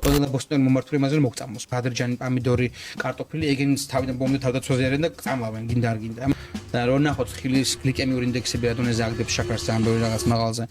ყველა ბოსტნელი მომართული იმაზე რომ მოგწამოს. ბადრიჯანი, პამიდორი, კარტოფილი, ეგენიც თავიდან ბომბი თავდაცვაზე არიან და წამლავენ გინდა არ გინდა. და რო ნახოთ ხილის გლიკემიური ინდექსები რატონეზე აგდებს შაქარს ძალიან ბევრი რაღაც მაღალზე.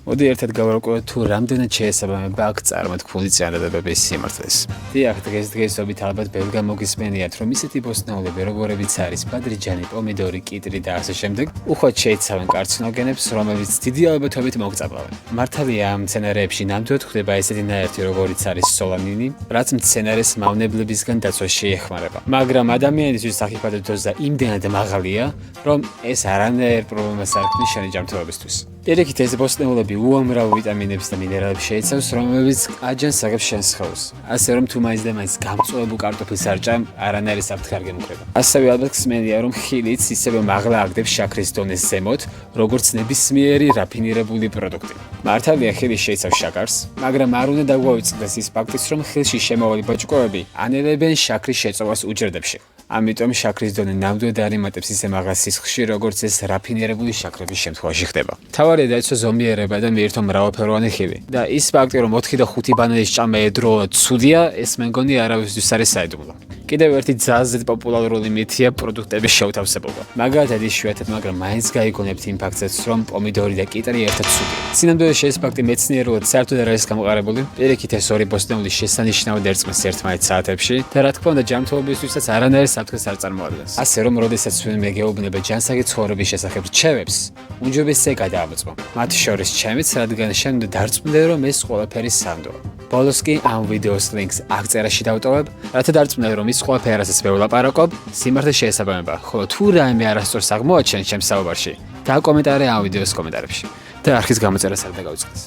მოდი ერთად გავარკვევთ თუ რამდენად შეესაბამება აქ წარმოთქმული წინადადებების სიმართლეს. დიახ, დღესდღეობით ალბათ ბევრგან მოგისმენიათ, რომ ისეთი ბოსტნეულები, როგორებიც არის ბადრიჯანი, პომიდორი, კიტრი და ასე შემდეგ, უხვად შეიცავენ კარცინოგენებს, რომლებიც დიდი ალბათობით მოგწაბავენ. მართალია ამ მცენარეებში ნამდვილად ხდება ესეთი ნაერთი, როგორიც არის სოლანინი, რაც მცენარეს მავნებლებისგან დაცვას შეეხმარება. მაგრამ ადამიანისთვის სახიფათო დოზა იმდენად მაღალია, რომ ეს არანაირ პრობლემას არ ქმნის შენი ჯანმრთელობისთვის. Პირიქით ეს ბოსტნეულები უამრავ ვიტამინებს და მინერალებს შეიცავს, რომლებიც აჯანს აგებს შენს სხეულს. ასე რომ თუ მაინც და მაინც გამწვავებულ კარტოფილს არ ჭამ, არანაირი საფრთხე არ გემუქრება. ასევე ალბათ გსმენია, რომ ხილიც ისევე მაღლა აგდებს შაქრის დონეს ზემოთ, როგორც ნებისმიერი რაფინირებული პროდუქტი. მართალია ხილი შეიცავს შაქარს, მაგრამ არ უნდა დაგვავიწყდეს ის ფაქტიც, რომ ხილში შემავალი ბოჭკოები ანელებენ შაქრის შეწოვას უჯრედებში. ამიტომ შაქრის დონე ნამდვილად არ იმატებს ისე მაღალ სისხლში, როგორც ეს რაფინირებული შაქრების შემთხვევაში ხდება. თავარია დაიცვას ზომიერება და მიირთო მრავალფეროვანი ხილი. და ის ფაქტი, რომ 4 და 5 ბანანის ჭამა ერთდროულად ცუდია, ეს მე მგონი არავისთვის არის საიდუმლო. კიდევ ერთი ძალზედ პოპულარული მითია პროდუქტების შეუთავსებობა. მაგალითად იშვიათად, მაგრამ მაინც გაიგონებთ იმ ფაქტსაც, რომ პომიდორი და კიტრი ერთად ცუდია. სინამდვილეში ეს ფაქტი მეცნიერულად საერთოდ არ არის გამოყარებული. პირიქით ეს ორი ბოსტნეული შესანიშნავად ერწყმის ერთმანეთს საათებში და რა თქმა უნდა ჯანმრთელობისთვისაც არანაირ საფრთხეს არ წარმოადგენს. ასე რომ, როდესაც ვინმე გეუბნება ჯანსაღი ცხოვრების შესახებ რჩევებს, უმჯობესია გადაამოწმო. მათ შორის ჩემიც, რადგან შენ უნდა დარწმუნდე, რომ ეს ყველაფერი სანდოა. ბოლოს კი ამ ვიდეოს ლინკს აქ წერაში დავტოვებ, რათა დარწმუნდე, რომ ის ყველაფერი, რასაც მე ვლაპარაკობ, სიმართლეს შეესაბამება. ხოლო თუ რაიმე არასწორს აღმოაჩენ ჩემს საუბარში, დაკომენტარე ამ ვიდეოს კომენტარებში და არხის გამოწერას არ დაგაუწყდეს.